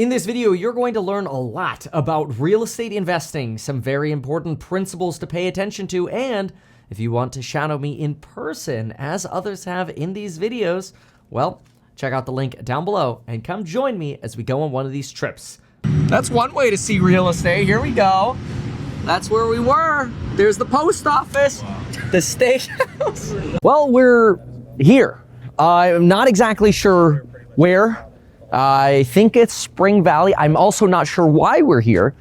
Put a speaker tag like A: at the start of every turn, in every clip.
A: In this video, you're going to learn a lot about real estate investing, some very important principles to pay attention to, and if you want to shadow me in person, as others have in these videos, well, check out the link down below and come join me as we go on one of these trips. That's one way to see real estate. Here we go. That's where we were. There's the post office, the steakhouse. Well, we're here. I'm not exactly sure where. I think it's Spring Valley. I'm also not sure why we're here,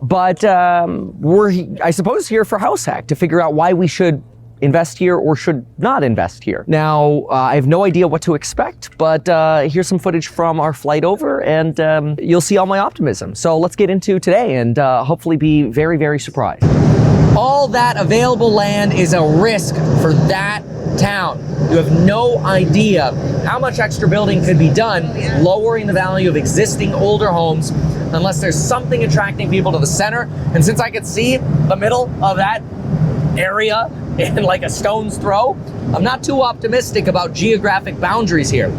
A: but we're, I suppose, here for HouseHack to figure out why we should invest here or should not invest here. Now, I have no idea what to expect, but here's some footage from our flight over, and you'll see all my optimism. So let's get into today and hopefully be very, very surprised. All that available land is a risk for that town. You have no idea how much extra building could be done, lowering the value of existing older homes, unless there's something attracting people to the center. And since I could see the middle of that area in like a stone's throw, I'm not too optimistic about geographic boundaries here.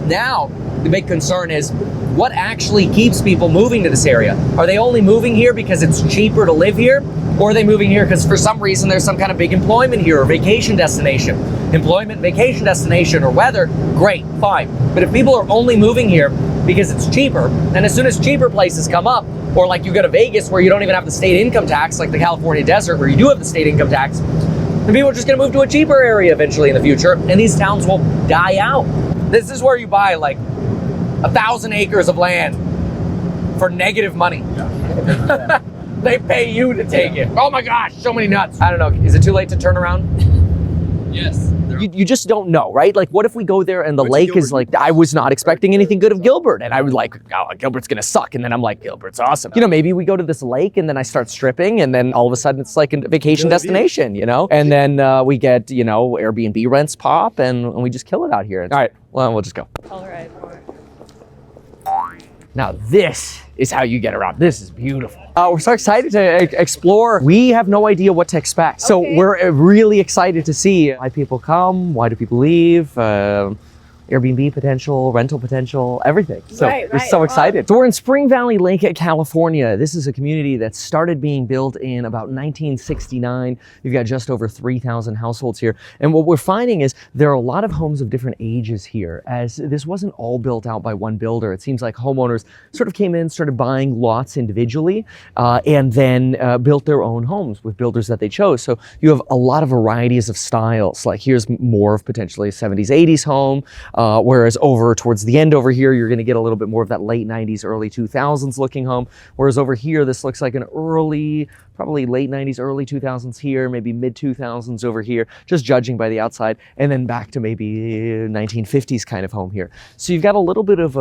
A: Now, the big concern is what actually keeps people moving to this area? Are they only moving here because it's cheaper to live here? Or are they moving here because for some reason there's some kind of big employment here or vacation destination? Employment, vacation destination, or weather, great, fine. But if people are only moving here because it's cheaper, and as soon as cheaper places come up, or like you go to Vegas where you don't even have the state income tax, like the California desert where you do have the state income tax, then people are just gonna move to a cheaper area eventually in the future, and these towns will die out. This is where you buy like 1,000 acres of land for negative money. Yeah. They pay you to take it. Oh my gosh, so many nuts. I don't know, is it too late to turn around?
B: Yes.
A: You just don't know, right? Like, what if we go there and the lake is like, I was not expecting anything good of Gilbert. And I was like, oh, Gilbert's gonna suck. And then I'm like, Gilbert's awesome. You know, maybe we go to this lake and then I start stripping and then all of a sudden it's like a vacation destination, you know? And then we get, you know, Airbnb rents pop and we just kill it out here. All right, well, we'll just go.
C: All right.
A: Now this is how you get around. This is beautiful. We're so excited to explore. We have no idea what to expect. So we're really excited to see why people come, why do people leave, Airbnb potential, rental potential, everything. So we're so excited. So we're in Spring Valley Lake, California. This is a community that started being built in about 1969. You've got just over 3,000 households here. And what we're finding is there are a lot of homes of different ages here, as this wasn't all built out by one builder. It seems like homeowners sort of came in, started buying lots individually, and then built their own homes with builders that they chose. So you have a lot of varieties of styles. Like here's more of potentially a 70s, 80s home. Whereas over towards the end over here, you're gonna get a little bit more of that late 90s, early 2000s looking home. Whereas over here, this looks like an early, probably late 90s, early 2000s here, maybe mid 2000s over here, just judging by the outside, and then back to maybe 1950s kind of home here. So you've got a little bit of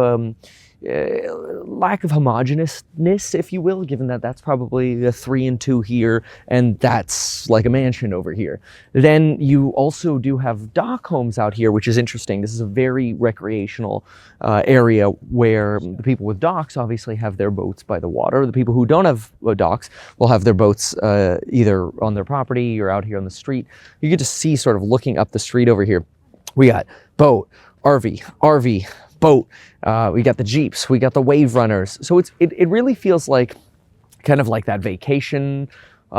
A: lack of homogeneousness, if you will, given that that's probably a 3 and 2 here, and that's like a mansion over here. Then you also do have dock homes out here, which is interesting. This is a very recreational area where the people with docks obviously have their boats by the water. The people who don't have docks will have their boats either on their property or out here on the street. You get to see sort of looking up the street over here. We got boat, RV, boat, we got the Jeeps, we got the wave runners. So it really feels like kind of like that vacation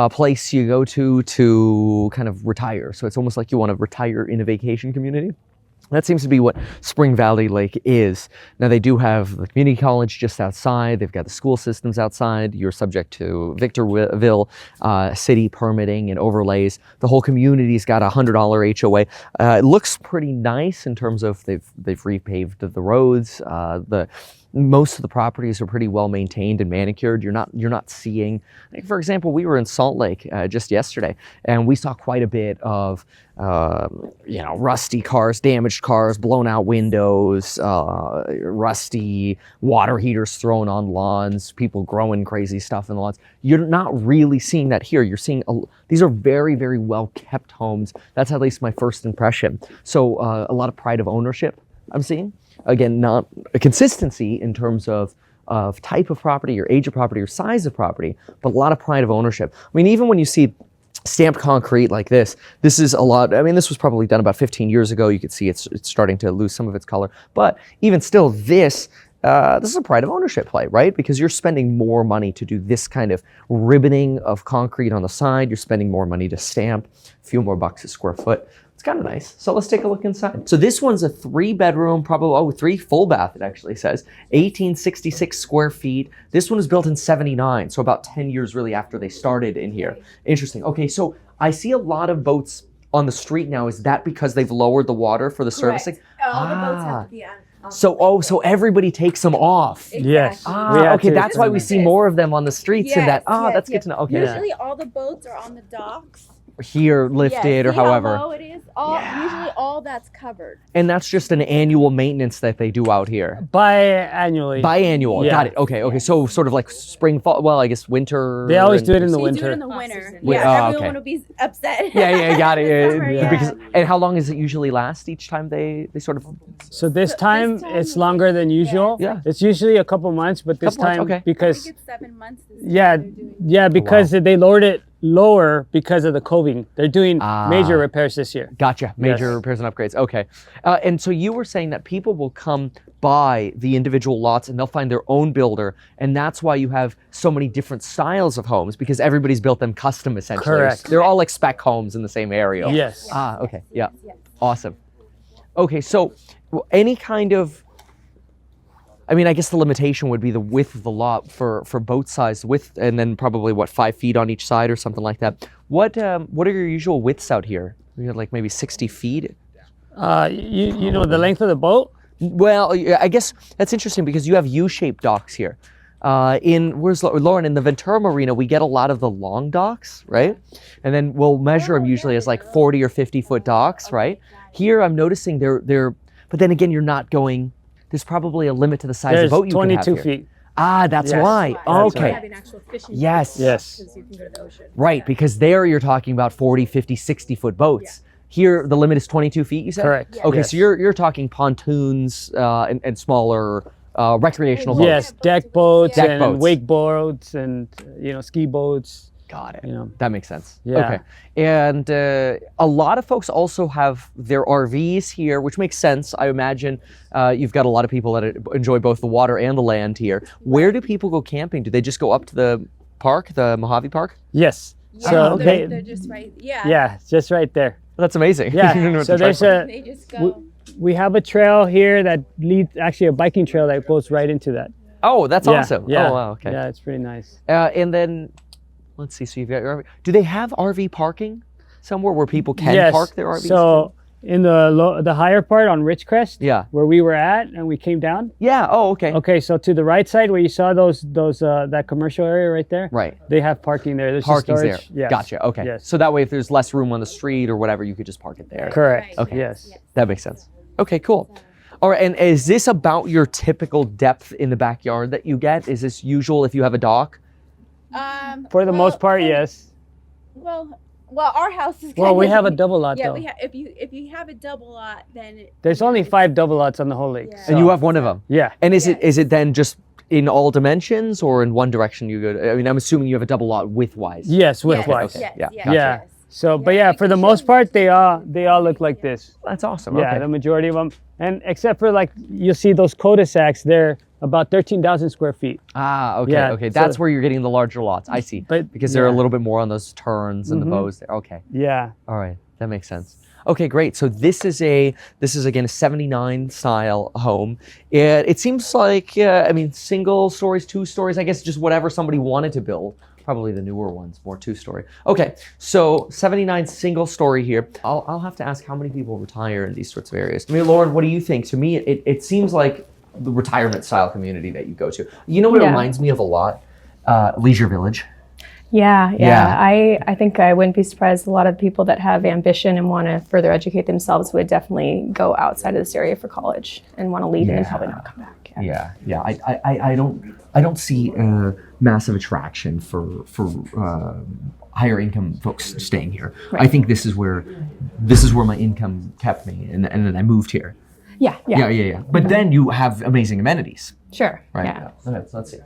A: place you go to kind of retire. So it's almost like you want to retire in a vacation community. That seems to be what Spring Valley Lake is. Now they do have the community college just outside. They've got the school systems outside. You're subject to Victorville city permitting and overlays. The whole community's got a $100 HOA. It looks pretty nice in terms of they've repaved the roads. Most of the properties are pretty well maintained and manicured. You're not seeing, like for example, we were in Salt Lake just yesterday, and we saw quite a bit of rusty cars, damaged cars, blown out windows, rusty water heaters thrown on lawns, people growing crazy stuff in the lawns. You're not really seeing that here. You're seeing these are very, very well kept homes. That's at least my first impression. So a lot of pride of ownership I'm seeing. Again, not a consistency in terms of type of property or age of property or size of property, but a lot of pride of ownership. I mean, even when you see stamped concrete like this is a lot. I mean, this was probably done about 15 years ago. You could see it's starting to lose some of its color, but even still, this this is a pride of ownership play, right? Because you're spending more money to do this kind of ribboning of concrete on the side. You're spending more money to stamp, a few more bucks a square foot. It's kind of nice. So let's take a look inside. So this one's a 3-bedroom, probably, 3 full bath, it actually says. 1866 square feet. This one was built in 79, so about 10 years really after they started in here. Interesting. Okay, so I see a lot of boats on the street now. Is that because they've lowered the water for the servicing?
B: All the boats have to be on.
A: So everybody takes them off.
B: Exactly.
C: Yes.
A: Okay, that's why we see more of them on the streets and that. That's good to know. Okay.
B: Usually all the boats are on the docks.
A: Here, lifted, or
B: See
A: however.
B: how low it is? Usually all that's covered.
A: And that's just an annual maintenance that they do out here.
C: Biannually.
A: Biannual,
C: Yeah.
A: got it. Okay. So sort of like spring, fall, well, I guess winter.
C: They always do it in the
B: They
C: winter.
B: do it in the winter.
A: Wait,
B: Yeah,
A: okay.
B: everyone will be upset.
A: Yeah, got it.
B: In the summer,
C: Yeah.
A: Because, and how long does it usually last each time they sort of?
C: So this time it's longer than usual.
A: Yeah.
C: It's usually a couple months, but this
A: Couple months,
C: time
A: okay.
B: I
C: because
B: think it's 7 months. This
C: yeah,
B: time they're doing.
C: yeah, because they lowered it lower because of the coving. They're doing major repairs this year.
A: Gotcha. Major
C: Yes.
A: repairs and upgrades. Okay. And so you were saying that people will come buy the individual lots and they'll find their own builder. And that's why you have so many different styles of homes, because everybody's built them custom essentially.
C: Correct.
A: They're all like spec homes in the same area.
C: Yes.
A: Okay. Yeah.
B: Yes.
A: Awesome. Okay. So any kind of, I mean, I guess the limitation would be the width of the lot for boat size width, and then probably 5 feet on each side or something like that. What are your usual widths out here? We got like maybe 60 feet.
C: You know the length of the boat?
A: Well, I guess that's interesting because you have U-shaped docks here. Where's Lauren? In the Ventura Marina, we get a lot of the long docks, right? And then we'll measure them usually as like 40 or 50 foot docks, right? Here, I'm noticing they're, but then again, you're not going. There's probably a limit to the size
C: There's
A: of boat you can have
C: 22
A: here.
C: feet.
A: That's
C: Yes.
A: why.
C: That's
A: Okay.
B: Having actual fishing
A: Yes.
C: Yes.
B: because you can go to the ocean.
A: Right, because there you're talking about 40, 50, 60 foot boats. Here, the limit is 22 feet, you said?
C: Correct.
B: Yeah.
A: Okay,
C: Yes.
A: so you're talking pontoons and smaller recreational boats.
C: Yes, deck boats
A: Deck
C: and
A: boats.
C: wake boats and ski boats.
A: Got it.
C: You know.
A: That makes sense.
C: Yeah.
A: Okay. And a lot of folks also have their RVs here, which makes sense. I imagine you've got a lot of people that enjoy both the water and the land here. Where do people go camping? Do they just go up to the park, the Mojave Park?
C: Yes.
B: Yeah,
C: So
B: they're just right. Yeah.
C: yeah, just right there.
A: That's amazing.
C: Yeah.
A: You don't have
C: So
A: to drive
C: there's
A: far.
B: They just go.
C: we have a trail here that leads, actually a biking trail that goes right into that.
A: Oh, that's
C: Yeah,
A: awesome.
C: Yeah.
A: Oh, wow. Okay.
C: Yeah, it's pretty nice.
A: And then, let's see. So you've got your RV. Do they have RV parking somewhere where people can
C: Yes.
A: park their RVs?
C: So in the higher part on Ridgecrest,
A: Yeah.
C: where we were at and we came down.
A: Yeah. Oh, okay.
C: Okay, so to the right side where you saw that commercial area right there,
A: Right.
C: they have parking there. There's
A: Parking's there.
C: storage. Yes.
A: Gotcha. Okay.
C: Yes.
A: So that way, if there's less room on the street or whatever, you could just park it there.
C: Correct.
A: Okay.
C: Yes.
A: That makes sense. Okay, cool. All right, and is this about your typical depth in the backyard that you get? Is this usual if you have a dock?
C: For the most part, yes.
B: Well, our house is.
C: Well, we
B: kind
C: have a
B: of-
C: double lot
B: Yeah,
C: though.
B: we have. If you have a double lot, then
C: There's only 5 double lots on the whole lake.
B: Yeah.
A: And you have one of them.
C: Yeah.
A: And is
B: Yes.
A: it then just in all dimensions or in one direction you go? I mean, I'm assuming you have a double lot widthwise.
C: Yes,
B: Yes,
C: widthwise.
A: Okay.
B: Yes,
A: Yeah,
B: yes,
A: gotcha.
C: Yeah.
B: yes.
C: So, but
B: Yeah,
C: yeah,
B: you
C: for the
B: can
C: most
B: show
C: part, they all look like this.
A: That's awesome.
C: Yeah,
A: Okay.
C: the majority of them, and except for like you'll see those cul-de-sacs, they're about 13,000 square feet.
A: Okay.
C: Yeah,
A: Okay.
C: so-
A: That's where you're getting the larger lots. I see.
C: But
A: Because they're a
C: yeah.
A: little bit more on those turns and the bows there. Okay.
C: Yeah.
A: All right. That makes sense. Okay, great. So this is again a 79 style home. It seems like I mean single stories, 2 stories, I guess just whatever somebody wanted to build. Probably the newer ones, more 2-story. Okay, so 79 single story here. I'll have to ask how many people retire in these sorts of areas. I mean, Lauren, what do you think? To me, it seems like the retirement style community that you go to. You know what it
D: Yeah.
A: reminds me of a lot? Leisure Village.
D: Yeah.
A: Yeah.
D: I think I wouldn't be surprised. A lot of people that have ambition and want to further educate themselves would definitely go outside of this area for college and want to leave and then probably not come back.
A: Yeah. I don't see a massive attraction for higher income folks staying here. I think this is where my income kept me, and then I moved here.
D: Yeah.
A: Yeah. But then you have amazing amenities,
D: Sure.
A: right?
D: Yeah.
A: Okay, so let's see.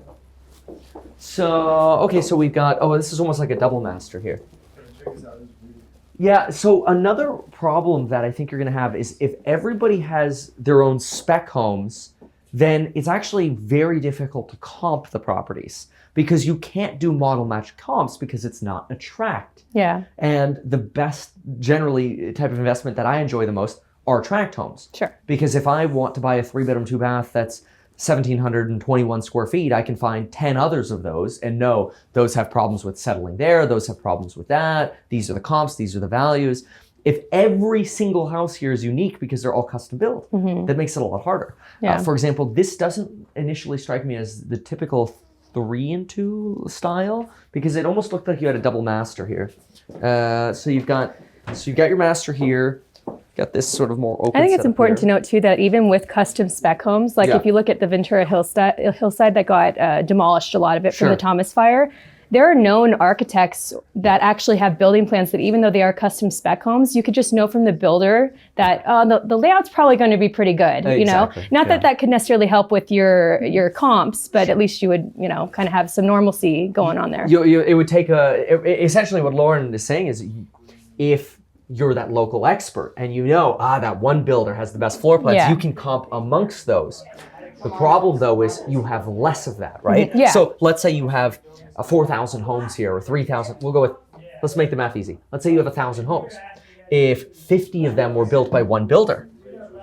A: So we've got this is almost like a double master here. Yeah, so another problem that I think you're going to have is if everybody has their own spec homes, then it's actually very difficult to comp the properties because you can't do model match comps because it's not a tract.
D: Yeah.
A: And the best, generally, type of investment that I enjoy the most are tract homes.
D: Sure.
A: Because if I want to buy a 3-bedroom, 2-bath that's 1,721 square feet, I can find 10 others of those and know those have problems with settling there, those have problems with that, these are the comps, these are the values. If every single house here is unique because they're all custom built, that makes it a lot harder.
D: Yeah.
A: For example, this doesn't initially strike me as the typical 3-in-2 style because it almost looked like you had a double master here. So you've got your master here, got this sort of more open.
D: I think it's
A: setup
D: important
A: here.
D: to note too that even with custom spec homes, like if you look at the Ventura hillside that got demolished, a lot of it from the Thomas fire, there are known architects that actually have building plans that even though they are custom spec homes, you could just know from the builder that the layout's probably going to be pretty good. You know, not that that could necessarily help with your comps, but at least you would, you know, kind of have some normalcy going on there.
A: It would take essentially what Lauren is saying is if you're that local expert and you know, that one builder has the best floor plans, you can comp amongst those. The problem though is you have less of that, right?
D: Yeah.
A: So let's say you have 4,000 homes here or 3,000, we'll go with, let's make the math easy. Let's say you have 1,000 homes. If 50 of them were built by one builder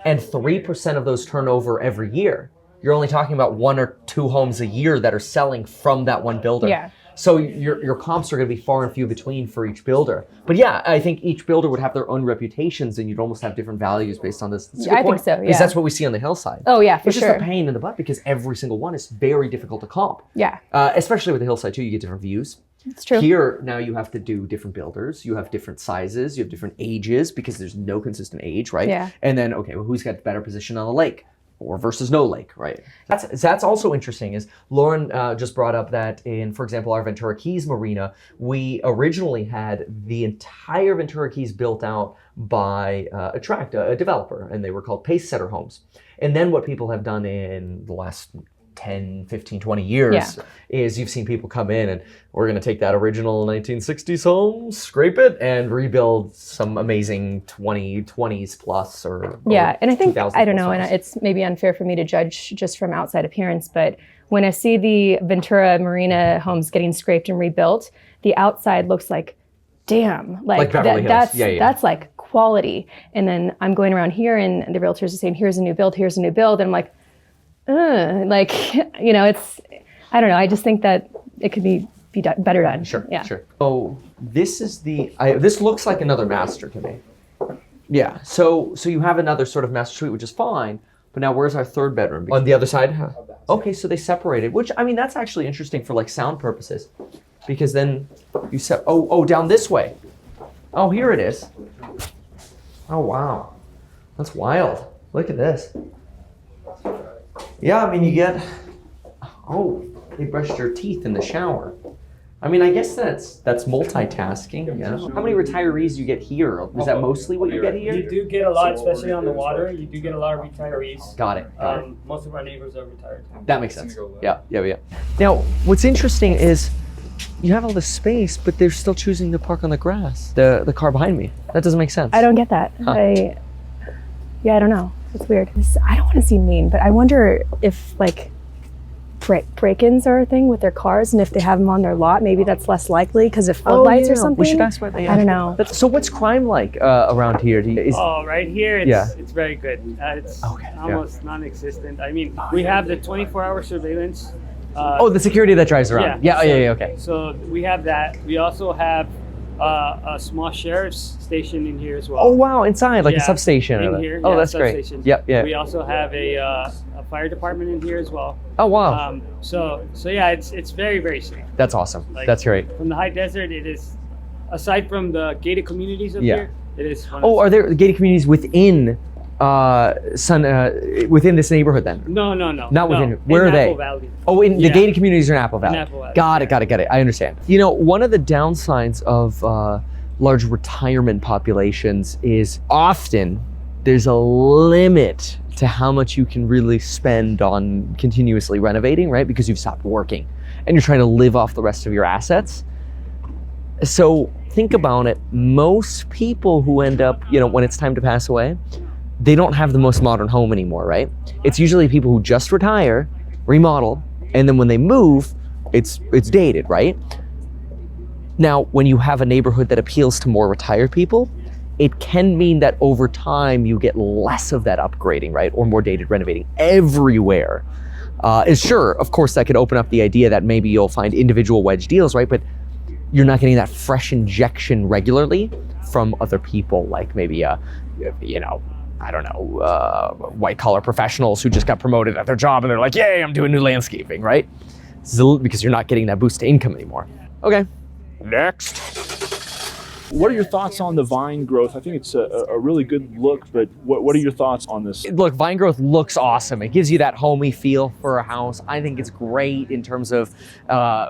A: and 3% of those turn over every year, you're only talking about 1 or 2 homes a year that are selling from that one builder.
D: Yeah.
A: So your comps are going to be far and few between for each builder. But yeah, I think each builder would have their own reputations and you'd almost have different values based on this.
D: Yeah, I think so,
A: Because that's what we see on the hillside.
D: Oh yeah, for
A: It's
D: sure.
A: just a pain in the butt because every single one is very difficult to comp.
D: Yeah.
A: Especially with the hillside too, you get different views.
D: It's true.
A: Here, now you have to do different builders. You have different sizes. You have different ages because there's no consistent age, right?
D: Yeah.
A: And then, okay, well, who's got better position on the lake? Or versus no lake, right? That's also interesting is Lauren just brought up that in, for example, our Ventura Keys Marina, we originally had the entire Ventura Keys built out by a developer, and they were called Pace Setter Homes. And then what people have done in the last 10, 15, 20 years is you've seen people come in and we're going to take that original 1960s home, scrape it, and rebuild some amazing 20s plus or
D: and I think,
A: 2000s
D: I don't know,
A: plus
D: and
A: homes.
D: it's maybe unfair for me to judge just from outside appearance, but when I see the Ventura Marina homes getting scraped and rebuilt, the outside looks like, damn, like
A: Beverly Hills.
D: That's like quality. And then I'm going around here and the realtors are saying, here's a new build, here's a new build. And I'm like, like, you know, it's, I don't know. I just think that it could be better done.
A: Sure,
D: Yeah.
A: sure. Oh, this is this looks like another master to me. Yeah, so you have another sort of master suite, which is fine, but now where's our 3rd bedroom? On the other side? Okay, so they separated, which, I mean, that's actually interesting for like sound purposes, because then you down this way. Oh, here it is. Oh, wow. That's wild. Look at this. Yeah, I mean, you get, they brushed your teeth in the shower. I mean, I guess that's multitasking. Yeah. How many retirees do you get here? Is that mostly what you get here?
C: You do get a lot, especially on the water. You do get a lot of retirees.
A: Got it.
C: Most of our neighbors are retired.
A: That makes sense. Yeah. Now, what's interesting is you have all this space, but they're still choosing to park on the grass. The car behind me. That doesn't make sense.
D: I don't get that. I don't know. It's weird. I don't want to seem mean, but I wonder if like break-ins are a thing with their cars, and if they have them on their lot, maybe that's less likely because of floodlights or something.
A: We should ask about that.
D: I don't know.
A: So what's crime like around here?
C: Right here, it's very good. It's almost non-existent. I mean, we have the 24-hour surveillance.
A: The security that drives around. Yeah. Okay.
C: So we have that. We also have a small sheriff's station in here as well.
A: Oh wow, inside like a substation.
C: In here.
A: Oh, that's great. Yep.
C: We also have a fire department in here as well.
A: Oh wow.
C: So yeah, it's very, very safe.
A: That's awesome.
C: Like,
A: that's great.
C: From the high desert, it is, aside from the gated communities up here, it is one
A: are there gated communities within within this neighborhood then?
C: No.
A: Not within. Where are they?
C: Apple Valley.
A: Oh, the gated communities are in Apple Valley.
C: In Apple Valley.
A: Got it. I understand. You know, one of the downsides of large retirement populations is often there's a limit to how much you can really spend on continuously renovating, right? Because you've stopped working and you're trying to live off the rest of your assets. So think about it. Most people who end up, when it's time to pass away, they don't have the most modern home anymore, right? It's usually people who just retire, remodel, and then when they move, it's dated, right? Now, when you have a neighborhood that appeals to more retired people, it can mean that over time you get less of that upgrading, right? Or more dated renovating everywhere. And sure, of course, that could open up the idea that maybe you'll find individual wedge deals, right? But you're not getting that fresh injection regularly from other people, like maybe, you know, I don't know, white collar professionals who just got promoted at their job and they're like, yay, I'm doing new landscaping, right? Because you're not getting that boost to income anymore. Okay, next.
E: What are your thoughts on the vine growth? I think it's a really good look, but what are your thoughts on this?
A: Look, vine growth looks awesome. It gives you that homey feel for a house. I think it's great in terms of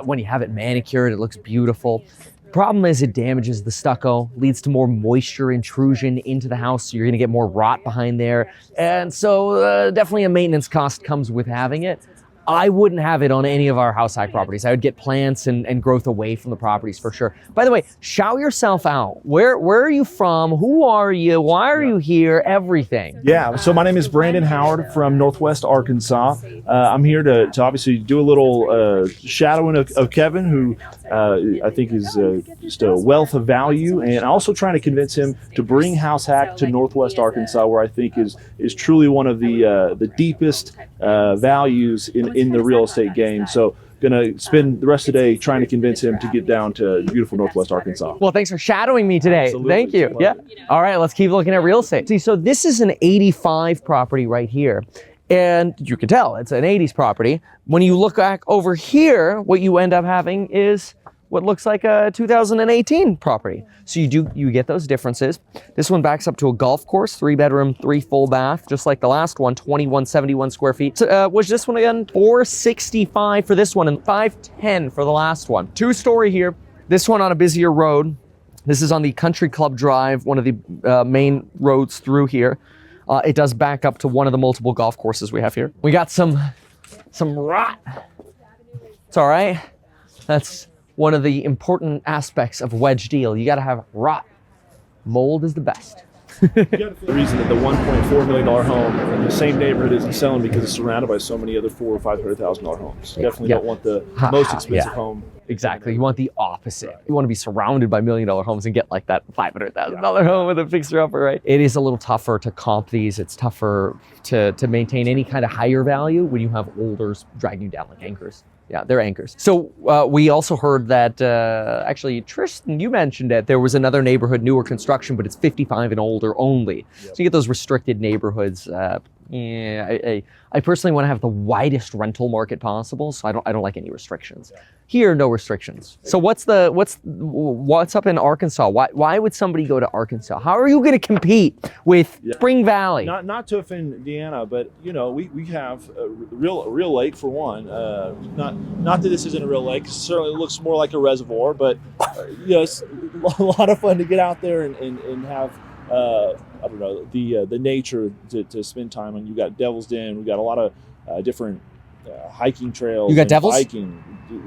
A: when you have it manicured, it looks beautiful. Problem is it damages the stucco, leads to more moisture intrusion into the house, so you're gonna get more rot behind there. And so definitely a maintenance cost comes with having it. I wouldn't have it on any of our HouseHack properties. I would get plants and growth away from the properties for sure. By the way, shout yourself out. Where are you from? Who are you? Why are you here? Everything.
E: Yeah, so my name is Brandon Howard from Northwest Arkansas. I'm here to obviously do a little shadowing of Kevin, who I think is just a wealth of value, and also trying to convince him to bring HouseHack to Northwest Arkansas, where I think is truly one of the deepest values in the real estate game. So gonna spend the rest of the day trying to convince him to get down to beautiful Northwest Arkansas.
A: Well, thanks for shadowing me today.
E: Absolutely.
A: Thank you. Yeah. All right, let's keep looking at real estate. See, so this is an 85 property right here. And you can tell it's an 80s property. When you look back over here, what you end up having is what looks like a 2018 property. So you get those differences. This one backs up to a golf course, 3-bedroom, 3 full bath, just like the last one, 2171 square feet. So, was this one again? 465 for this one and 510 for the last one. 2-story here. This one on a busier road. This is on the Country Club Drive, one of the main roads through here. It does back up to one of the multiple golf courses we have here. We got some rot. It's all right. That's one of the important aspects of wedge deal. You got to have rot. Mold is the best.
E: The reason that the $1.4 million home in the same neighborhood isn't selling because it's surrounded by so many other $400,000 or $500,000 homes. Definitely don't want the most expensive home.
A: Exactly. You want the opposite. You want to be surrounded by $1 million homes and get like that $500,000 home with a fixer-upper, right? It is a little tougher to comp these. It's tougher to maintain any kind of higher value when you have olders dragging you down like anchors. Yeah, they're anchors. So we also heard that, actually, Tristan, you mentioned it, there was another neighborhood, newer construction, but it's 55 and older only. Yep. So you get those restricted neighborhoods. I personally want to have the widest rental market possible, so I don't like any restrictions. Yeah. Here, no restrictions. So what's up in Arkansas? Why would somebody go to Arkansas? How are you going to compete with Spring Valley?
E: Not to offend Indiana, but you know we have a real lake for one. Not that this isn't a real lake. It certainly looks more like a reservoir, but it's a lot of fun to get out there and have. I don't know, the nature to spend time on. You got Devil's Den. We got a lot of different hiking trails.
A: You got devils?
E: Hiking.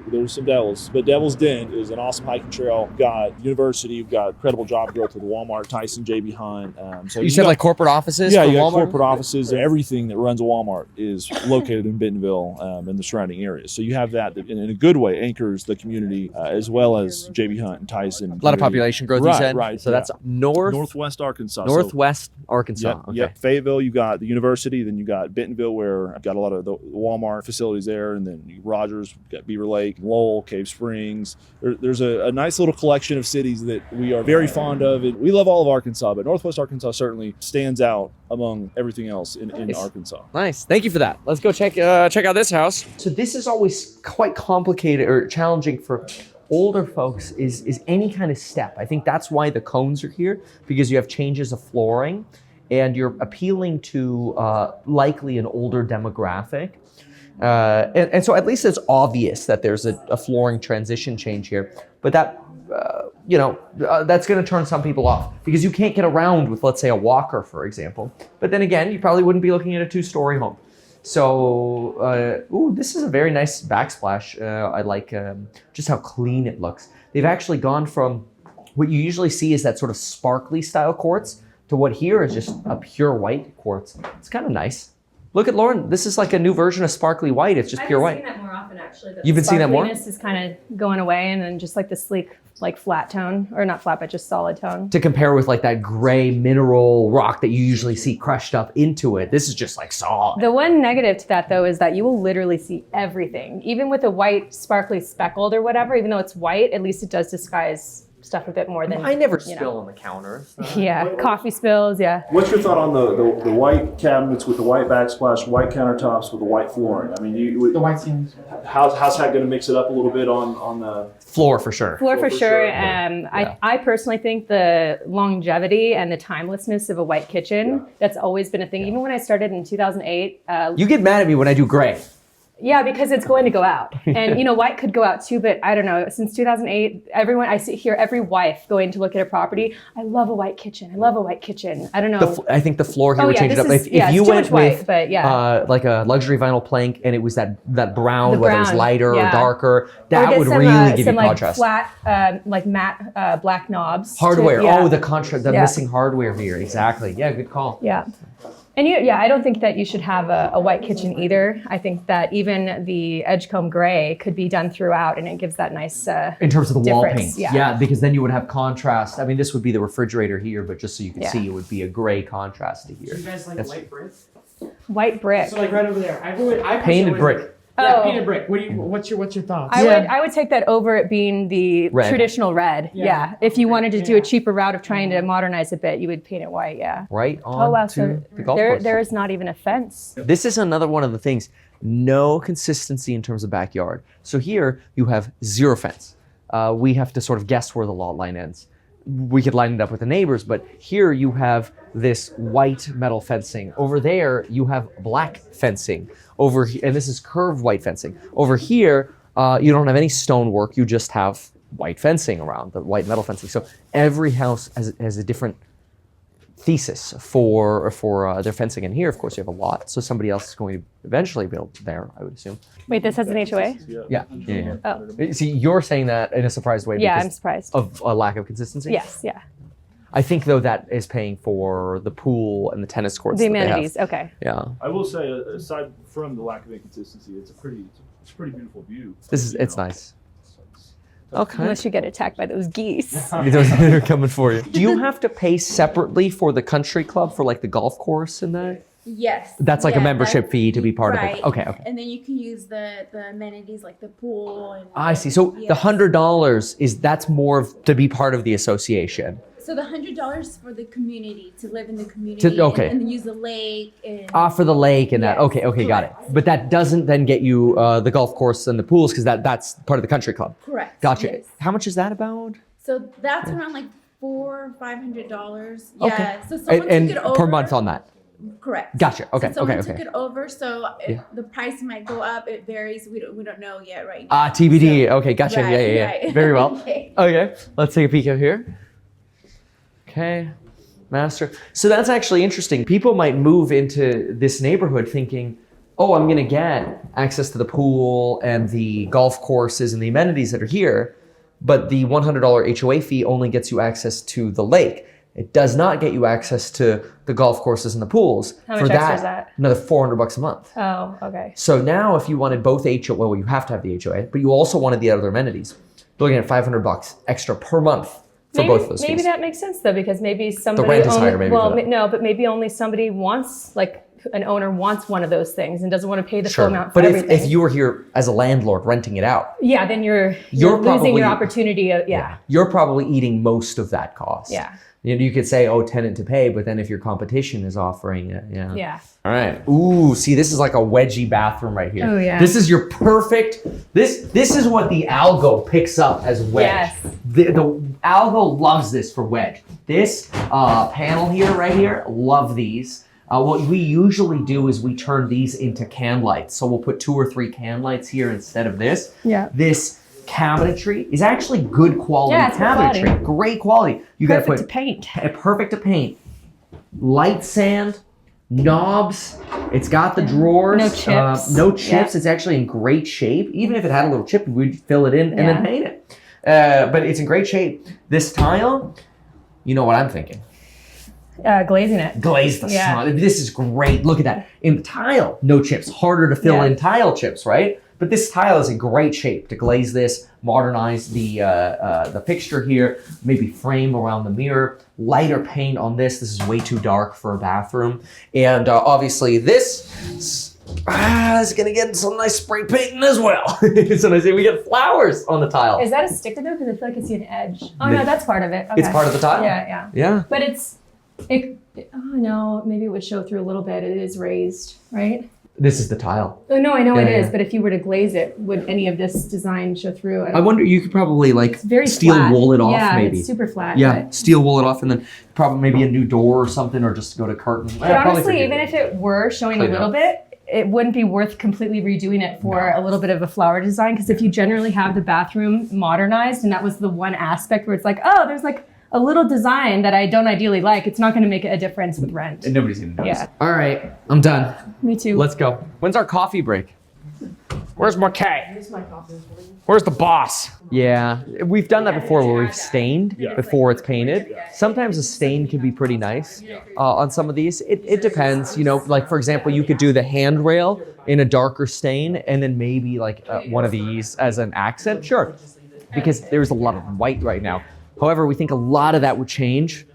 E: There's some devils, but Devil's Den is an awesome hiking trail. You've got university. You've got incredible job growth with Walmart, Tyson, JB Hunt. So
A: you said like corporate offices?
E: Yeah,
A: for
E: you got
A: Walmart?
E: corporate offices. Everything that runs a Walmart is located in Bentonville and the surrounding areas. So you have that in a good way anchors the community as well as JB Hunt and Tyson.
A: A lot of population growth, you said?
E: Right.
A: So that's
E: Northwest Arkansas.
A: Northwest Arkansas.
E: Yep. Fayetteville, you got the university. Then you got Bentonville, where I've got a lot of the Walmart facilities there. And then Rogers, got Beaver Lake, Lowell, Cave Springs. There's a nice little collection of cities that we are very fond of. And we love all of Arkansas, but Northwest Arkansas certainly stands out among everything else in Arkansas.
A: Nice. Thank you for that. Let's go check out this house. So this is always quite complicated or challenging for older folks is any kind of step. I think that's why the cones are here, because you have changes of flooring and you're appealing to likely an older demographic. And so at least it's obvious that there's a flooring transition change here, but that, that's going to turn some people off because you can't get around with, let's say, a walker, for example. But then again, you probably wouldn't be looking at a 2-story home. So, this is a very nice backsplash. I like just how clean it looks. They've actually gone from what you usually see is that sort of sparkly style quartz to what here is just a pure white quartz. It's kind of nice. Look at Lauren. This is like a new version of sparkly white. It's just pure white.
D: I've been seeing that more often, actually.
A: You've been seeing that more?
D: Sparkliness is kind of going away, and then just like the sleek, like flat tone, or not flat, but just solid tone.
A: To compare with like that gray mineral rock that you usually see crushed up into it, this is just like solid.
D: The one negative to that, though, is that you will literally see everything. Even with a white, sparkly speckled or whatever, even though it's white, at least it does disguise stuff a bit more than,
A: I never
D: you know.
A: spill on the counter. So.
D: Yeah, coffee spills, yeah.
E: What's your thought on the white cabinets with the white backsplash, white countertops with the white flooring? I mean,
F: The white ceilings.
E: how's that going to mix it up a little bit on the
A: Floor for sure.
D: Floor for
E: for
D: sure.
E: sure,
A: yeah.
D: I personally think the longevity and the timelessness of a white kitchen, that's always been a thing. Even when I started in 2008.
A: You get mad at me when I do gray.
D: Yeah, because it's going to go out. And, you know, white could go out too, but I don't know. Since 2008, I hear every wife going to look at a property. I love a white kitchen. I love a white kitchen. I don't know.
A: I think the floor here
D: Oh,
A: would
D: yeah,
A: change it
D: this
A: up.
D: is-
A: If
D: yeah,
A: you
D: it's too
A: went
D: much white,
A: with
D: but yeah.
A: like a luxury vinyl plank and it was that brown,
D: The
A: whether it was
D: brown,
A: lighter or
D: yeah.
A: darker,
D: Or
A: that
D: get
A: would
D: some,
A: really give you
D: some,
A: contrast.
D: Like flat, like matte black knobs.
A: Hardware.
D: Yeah.
A: Oh, the contrast, the
D: Yeah.
A: missing hardware here. Exactly. Yeah, good call.
D: Yeah. And I don't think that you should have a white kitchen either. I think that even the Edgecombe gray could be done throughout, and it gives that nice.
A: In terms of the wall
D: difference,
A: paint.
D: yeah.
A: Because then you would have contrast. I mean, this would be the refrigerator here, but just so you can
D: Yeah.
A: see, it would be a gray contrast to here.
F: Do you guys like
A: That's-
F: white brick?
D: White brick.
F: So like right over there. I
A: Painted
F: personally-
A: brick.
F: Yeah,
D: Oh.
F: painted brick. What's your thoughts?
D: I would take that over it being the
A: Red.
D: traditional red.
F: Yeah.
D: Yeah. If you wanted to do
F: Yeah.
D: a cheaper route of trying to modernize a bit, you would paint it white. Yeah.
A: Right on
D: Oh wow.
A: to
D: So
A: the golf course.
D: there is not even a fence.
A: This is another one of the things. No consistency in terms of backyard. So here you have zero fence. We have to sort of guess where the lot line ends. We could line it up with the neighbors, but here you have this white metal fencing. Over there you have black fencing. And this is curved white fencing. Over here you don't have any stonework. You just have white fencing around, the white metal fencing. So every house has a different thesis for their fencing. And here, of course, you have a lot. So somebody else is going to eventually build there, I would assume.
D: Wait, this has an HOA?
A: Yeah.
D: Oh.
A: See, you're saying that in a surprised way
D: Yeah, I'm
A: because
D: surprised.
A: of a lack of consistency?
D: Yes. Yeah.
A: I think, though, that is paying for the pool and the tennis courts
D: The
A: that they have.
D: amenities. Okay.
A: Yeah.
E: I will say, aside from the lack of inconsistency, it's a pretty beautiful view.
A: It's nice. Okay.
D: Unless you get attacked by those geese.
A: They're coming for you. Do you have to pay separately for the country club for like the golf course and that?
B: Yes.
A: That's like a
B: Yeah,
A: membership
B: that's-
A: fee to be part
B: right.
A: of it. Okay.
B: And then you can use the amenities like the pool and.
A: I see. So the
B: Yes.
A: $100 that's more to be part of the association.
B: So the $100 for the community to live in the community.
A: okay.
B: And then use the lake and.
A: For the lake and that.
B: Yes,
A: Okay, got it.
B: correct.
A: But that doesn't then get you the golf course and the pools because that's part of the country club.
B: Correct.
A: Gotcha.
B: yes.
A: How much is that about?
B: So that's around like $400 or $500.
A: Okay.
B: Yeah. So someone
A: And
B: took it over.
A: per month on that.
B: Correct.
A: Gotcha. Okay.
B: So someone
A: Okay.
B: took it over, so
A: Yeah.
B: the price might go up. It varies. We don't know yet right now.
A: TBD.
B: So-
A: Okay, gotcha.
B: Right,
A: Yeah.
B: right.
A: Very well.
B: Okay.
A: Okay, let's take a peek out here. Okay, master. So that's actually interesting. People might move into this neighborhood thinking, oh, I'm going to get access to the pool and the golf courses and the amenities that are here, but the $100 HOA fee only gets you access to the lake. It does not get you access to the golf courses and the pools.
D: How much extra is that?
A: Another $400 a month.
D: Oh, okay.
A: So now if you wanted both HOA, well, you have to have the HOA, but you also wanted the other amenities, you're looking at $500 extra per month for both of those
D: Maybe
A: fees.
D: that makes sense though, because maybe somebody
A: rent is
D: only,
A: higher maybe
D: well,
A: for that.
D: no, but maybe only somebody wants, like an owner wants one of those things and doesn't want to pay the full amount for
A: But
D: everything.
A: if you were here as a landlord renting it out,
D: yeah, then you're
A: You're
D: losing
A: probably-
D: your opportunity of, yeah.
A: you're probably eating most of that cost.
D: Yeah.
A: You could say, oh, tenant to pay, but then if your competition is offering it, yeah.
D: Yeah.
A: All right. Ooh, see, this is like a wedgie bathroom right here.
D: Oh, yeah.
A: This is your perfect, this is what the algo picks up as wedge.
D: Yes.
A: The algo loves this for wedge. This panel here, right here, love these. What we usually do is we turn these into can lights. So we'll put 2 or 3 can lights here instead of this.
D: Yeah.
A: This cabinetry is actually good quality
D: Yeah, it's good
A: cabinetry.
D: quality.
A: Great quality. You got to
D: Perfect
A: put
D: to paint.
A: perfect to paint. Light sand, knobs. It's got the drawers.
D: No chips.
A: No chips.
D: Yeah.
A: It's actually in great shape. Even if it had a little chip, we'd fill it in and then
D: Yeah.
A: paint it. But it's in great shape. This tile, you know what I'm thinking.
D: Glazing it.
A: Glaze the
D: Yeah.
A: sun. This is great. Look at that. In the tile, no chips. Harder to fill in tile chips, right? But this tile is in great shape to glaze this, modernize the fixture here, maybe frame around the mirror, lighter paint on this. This is way too dark for a bathroom. And obviously this is gonna get some nice spray painting as well. So I say we get flowers on the tile.
D: Is that a stick to though? Because I feel like I see an edge. Oh no, that's part of it. Okay.
A: It's part of the tile? Yeah.
D: But oh no, maybe it would show through a little bit. It is raised, right?
A: This is the tile.
D: Oh no, I know it is, but if you were to glaze it, would any of this design show through?
A: I wonder, you could probably like
D: very
A: steel
D: flat.
A: wool it off,
D: yeah,
A: maybe.
D: It's super flat.
A: Yeah,
D: but
A: steel wool it off, and then probably maybe a new door or something, or just go to curtain.
D: But honestly, even if it were showing a little bit, it wouldn't be worth completely redoing it for a little bit of a flower design. Because if you generally have the bathroom modernized, and that was the one aspect where it's like, oh, there's like a little design that I don't ideally like, it's not going to make a difference with rent.
A: And nobody's gonna notice.
D: Yeah.
A: All right, I'm done.
D: Me too.
A: Let's go. When's our coffee break?
F: Where's Marquet? Where's the boss?
A: Yeah, we've done that before where we've stained before it's painted. Sometimes a stain can be pretty nice on some of these. It depends, you know, like for example, you could do the handrail in a darker stain and then maybe like one of these as an accent, sure. Because there's a lot of white right now. However, we think a lot of that would change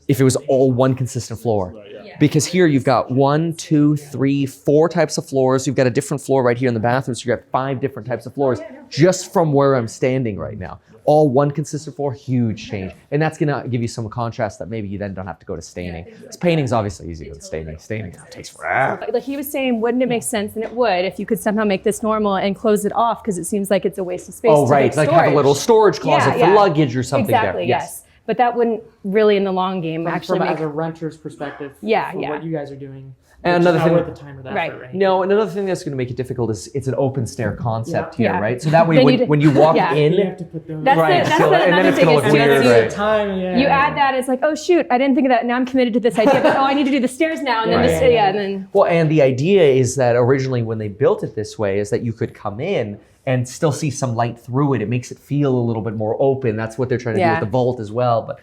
A: if it was all one consistent floor. Because here you've got 1, 2, 3, 4 types of floors. You've got a different floor right here in the bathroom. So you've got 5 different types of floors just from where I'm standing right now. All one consistent floor, huge change. And that's gonna give you some contrast that maybe you then don't have to go to staining. Because painting's obviously easier than staining. Staining takes forever.
D: Like he was saying, wouldn't it make sense? And it would if you could somehow make this normal and close it off, because it seems like it's a waste of space.
A: Oh, right, like have a little storage closet for luggage or something
D: exactly,
A: there.
D: Yes. But that wouldn't really, in the long game, actually
F: From
D: make
F: as a renter's perspective.
D: Yeah,
F: for
D: yeah.
F: what you guys are doing.
A: And another thing,
F: worth the time or that
D: Right.
F: right?
A: No, and another thing that's going to make it difficult is it's an open stair concept here,
D: Yeah.
A: right? So that way,
D: Then
A: when you walk
D: yeah.
A: in,
F: You have to put those.
D: That's
A: Right,
D: that's
A: so-
D: the
A: and then
D: another
A: it's
D: thing
A: gonna
D: is
A: look
D: you
A: weird,
D: see-
A: right?
F: time. Yeah.
D: You add that, it's like, oh shoot, I didn't think of that. Now I'm committed to this idea, but oh, I need to do the stairs now, and then
A: Right.
D: and then
A: well, and the idea is that originally when they built it this way is that you could come in and still see some light through it. It makes it feel a little bit more open. That's what they're trying to do
D: Yeah.
A: with the vault as well. But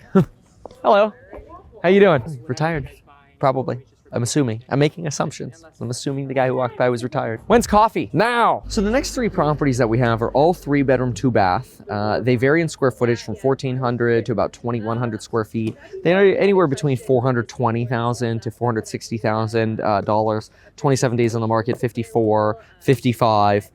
A: hello, how you doing? Retired, probably. I'm assuming. I'm making assumptions. I'm assuming the guy who walked by was retired. When's coffee? Now! So the next 3 properties that we have are all 3-bedroom, 2-bath. They vary in square footage from 1,400 to about 2,100 square feet. They are anywhere between $420,000 to $460,000. 27 days on the market, 54, 55.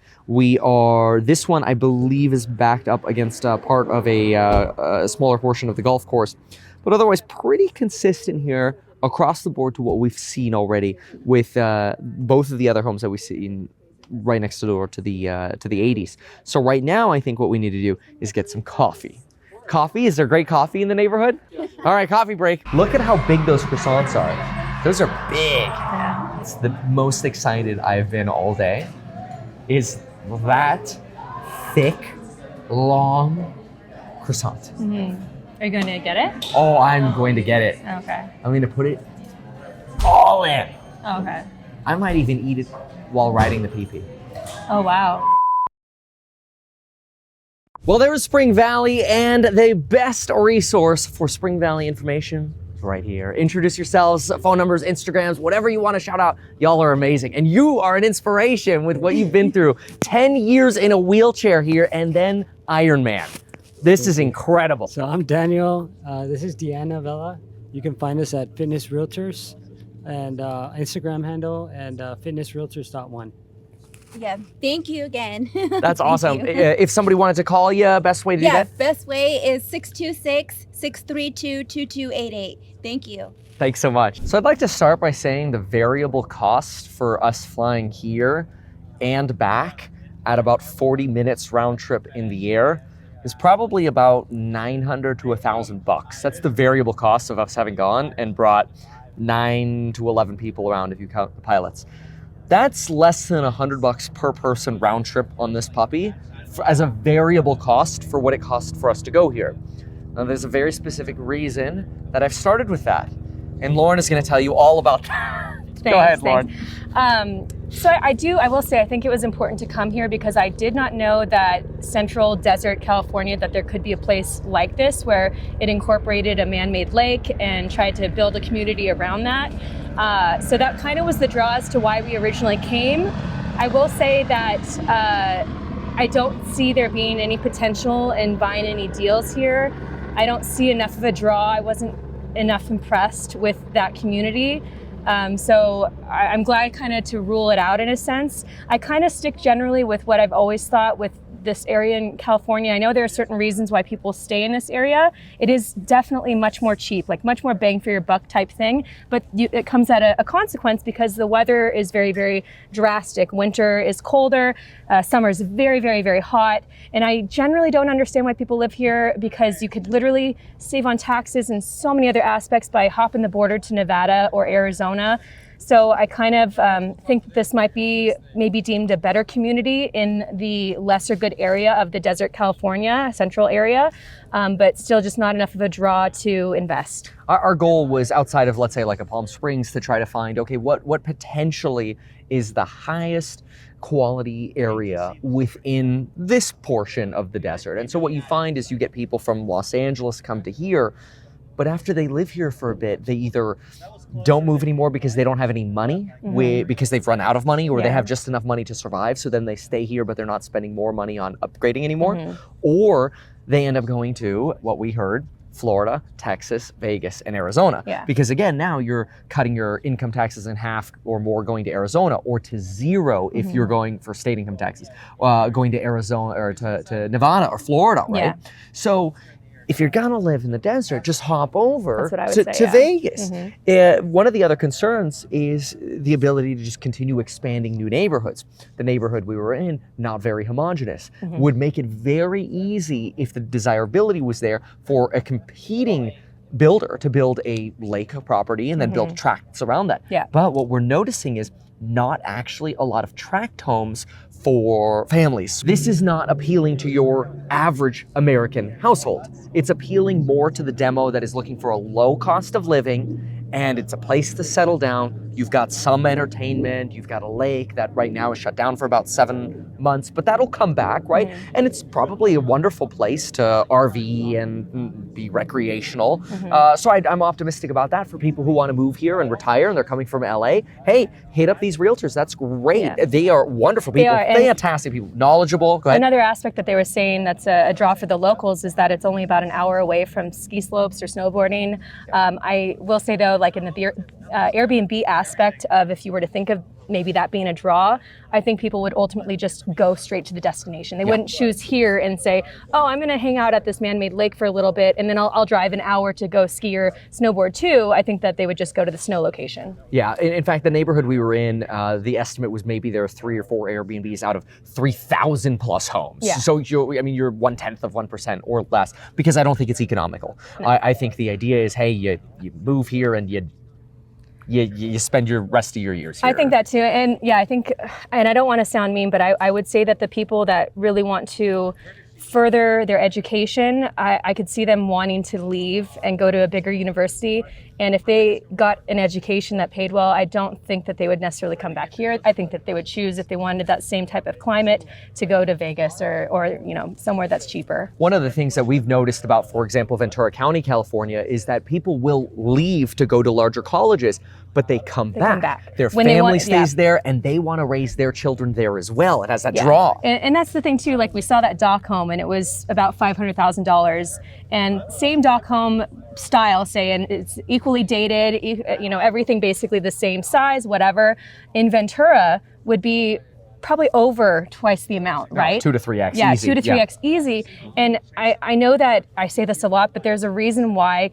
A: This one I believe is backed up against part of a smaller portion of the golf course. But otherwise pretty consistent here across the board to what we've seen already with both of the other homes that we've seen right next door to the 80s. So right now, I think what we need to do is get some coffee. Coffee? Is there great coffee in the neighborhood? All right, coffee break. Look at how big those croissants are. Those are big. It's the most excited I've been all day. Is that thick, long croissant.
D: are you going to get it?
A: Oh, I'm going to get it.
D: Okay.
A: I'm going to put it all in.
D: Okay.
A: I might even eat it while riding the PP.
D: Oh wow.
A: Well, there was Spring Valley, and the best resource for Spring Valley information is right here. Introduce yourselves, phone numbers, Instagrams, whatever you want to shout out. Y'all are amazing. And you are an inspiration with what you've been through. 10 years in a wheelchair here, and then Ironman. This is incredible.
G: So I'm Daniel. This is Deanna Vela. You can find us at Fitness Realtors and Instagram handle and fitnessrealtors.1.
H: Yeah, thank you again.
A: That's
H: Thank
A: awesome.
H: you.
A: If somebody wanted to call you, best way to do that?
H: Best way is 626-632-2288. Thank you.
A: Thanks so much. So I'd like to start by saying the variable cost for us flying here and back at about 40 minutes round trip in the air is probably about $900 to $1,000. That's the variable cost of us having gone and brought 9 to 11 people around if you count the pilots. That's less than $100 per person round trip on this puppy as a variable cost for what it cost for us to go here. Now there's a very specific reason that I've started with that. And Lauren is going to tell you all about that. Go ahead, Lauren.
D: So I will say, I think it was important to come here because I did not know that central desert California, that there could be a place like this where it incorporated a man-made lake and tried to build a community around that. So that kind of was the draw as to why we originally came. I will say that I don't see there being any potential in buying any deals here. I don't see enough of a draw. I wasn't enough impressed with that community. So I'm glad kind of to rule it out in a sense. I kind of stick generally with what I've always thought with this area in California. I know there are certain reasons why people stay in this area. It is definitely much more cheap, like much more bang for your buck type thing, but it comes at a consequence because the weather is very, very drastic. Winter is colder, summer is very, very, very hot. And I generally don't understand why people live here because you could literally save on taxes and so many other aspects by hopping the border to Nevada or Arizona. So I kind of think that this might be maybe deemed a better community in the lesser good area of the desert California, central area, but still just not enough of a draw to invest.
A: Our goal was outside of, let's say, like a Palm Springs to try to find, okay, what potentially is the highest quality area within this portion of the desert. And so what you find is you get people from Los Angeles come to here, but after they live here for a bit, they either don't move anymore because they don't have any money, because they've run out of money, or they have just enough money to survive. So then they stay here, but they're not spending more money on upgrading anymore. Or they end up going to what we heard, Florida, Texas, Vegas, and Arizona. Because again, now you're cutting your income taxes in half or more going to Arizona, or to zero if you're going for state income taxes, going to Arizona or to Nevada or Florida, right? So if you're gonna live in the desert, just hop over to Vegas. One of the other concerns is the ability to just continue expanding new neighborhoods. The neighborhood we were in, not very homogenous, would make it very easy, if the desirability was there, for a competing builder to build a lake property and then build tracts around that. But what we're noticing is not actually a lot of tract homes for families. This is not appealing to your average American household. It's appealing more to the demo that is looking for a low cost of living, and it's a place to settle down. You've got some entertainment, you've got a lake that right now is shut down for about 7 months, but that'll come back, right? And it's probably a wonderful place to RV and be recreational. So I'm optimistic about that for people who want to move here and retire and they're coming from LA. Hey, hit up these realtors. That's great. They are wonderful people, fantastic people, knowledgeable. Go ahead.
D: Another aspect that they were saying that's a draw for the locals is that it's only about an hour away from ski slopes or snowboarding. I will say though, like in the Airbnb aspect of, if you were to think of maybe that being a draw, I think people would ultimately just go straight to the destination. They wouldn't choose here and say, oh, I'm going to hang out at this man-made lake for a little bit and then I'll drive an hour to go ski or snowboard too. I think that they would just go to the snow location. Yeah,
A: in fact, the neighborhood we were in, the estimate was maybe there are 3 or 4 Airbnbs out of 3,000 plus homes. So you're 1/10 of 1% or less, because I don't think it's economical. I think the idea is, hey, you move here and you spend your rest of your years here.
D: I think that too. And I think, and I don't want to sound mean, but I would say that the people that really want to further their education, I could see them wanting to leave and go to a bigger university. And if they got an education that paid well, I don't think that they would necessarily come back here. I think that they would choose, if they wanted that same type of climate, to go to Vegas or somewhere that's cheaper.
A: One of the things that we've noticed about, for example, Ventura County, California, is that people will leave to go to larger colleges, but they come back. Their family stays there and they want to raise their children there as well. It has that draw.
D: And that's the thing too, like we saw that dock home and it was about $500,000, and same dock home style, say, and it's equally dated, everything basically the same size, whatever, in Ventura would be probably over twice the amount, right?
A: 2 to 3x easy.
D: 2 to 3x easy. And I know that I say this a lot, but there's a reason why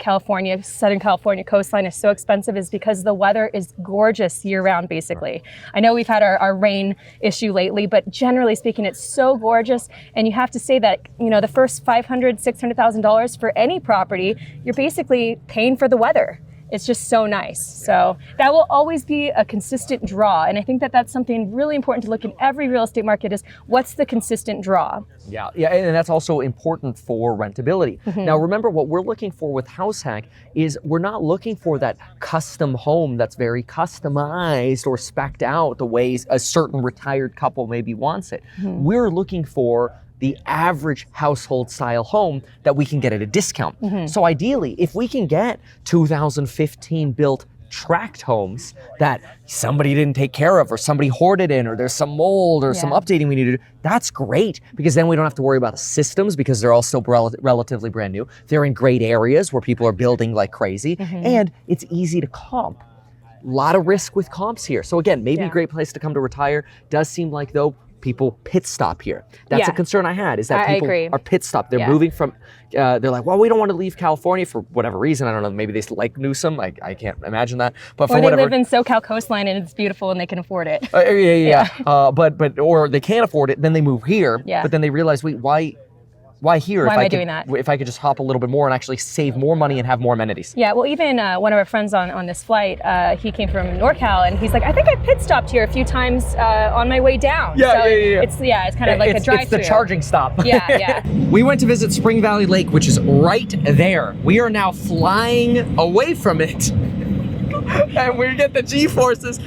D: Southern California coastline is so expensive, is because the weather is gorgeous year round, basically. I know we've had our rain issue lately, but generally speaking, it's so gorgeous. And you have to say that, the first $500,000, $600,000 for any property, you're basically paying for the weather. It's just so nice. So that will always be a consistent draw. And I think that that's something really important to look in every real estate market is what's the consistent draw?
A: Yeah, and that's also important for rentability. Now, remember what we're looking for with HouseHack is we're not looking for that custom home that's very customized or spec'd out the ways a certain retired couple maybe wants it. We're looking for the average household style home that we can get at a discount. So ideally, if we can get 2015 built tract homes that somebody didn't take care of or somebody hoarded in or there's some mold or some updating we need to do, that's great because then we don't have to worry about the systems because they're all still relatively brand new. They're in great areas where people are building like crazy and it's easy to comp. A lot of risk with comps here. So again, maybe a great place to come to retire. Does seem like though people pit stop here. That's a concern I had is that people are pit stop. They're moving from, they're like, well, we don't want to leave California for whatever reason. I don't know, maybe they like Newsom. I can't imagine that. But for
D: or they
A: whatever,
D: live in SoCal coastline and it's beautiful and they can afford it.
A: But or they can't afford it, then they move here. But then they realize, wait, why here?
D: Why am I doing that?
A: If I could just hop a little bit more and actually save more money and have more amenities.
D: Yeah, well, even one of our friends on this flight, he came from NorCal, and he's like, I think I pit stopped here a few times on my way down. It's kind of like a drive-through.
A: It's the charging stop.
D: Yeah.
A: We went to visit Spring Valley Lake, which is right there. We are now flying away from it. And we get the G-forces.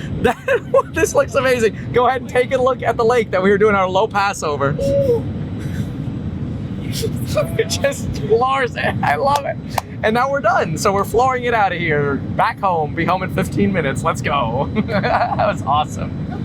A: This looks amazing. Go ahead and take a look at the lake that we were doing our low pass over. It just floors it. I love it. And now we're done. So we're flooring it out of here. Back home. Be home in 15 minutes. Let's go. That was awesome.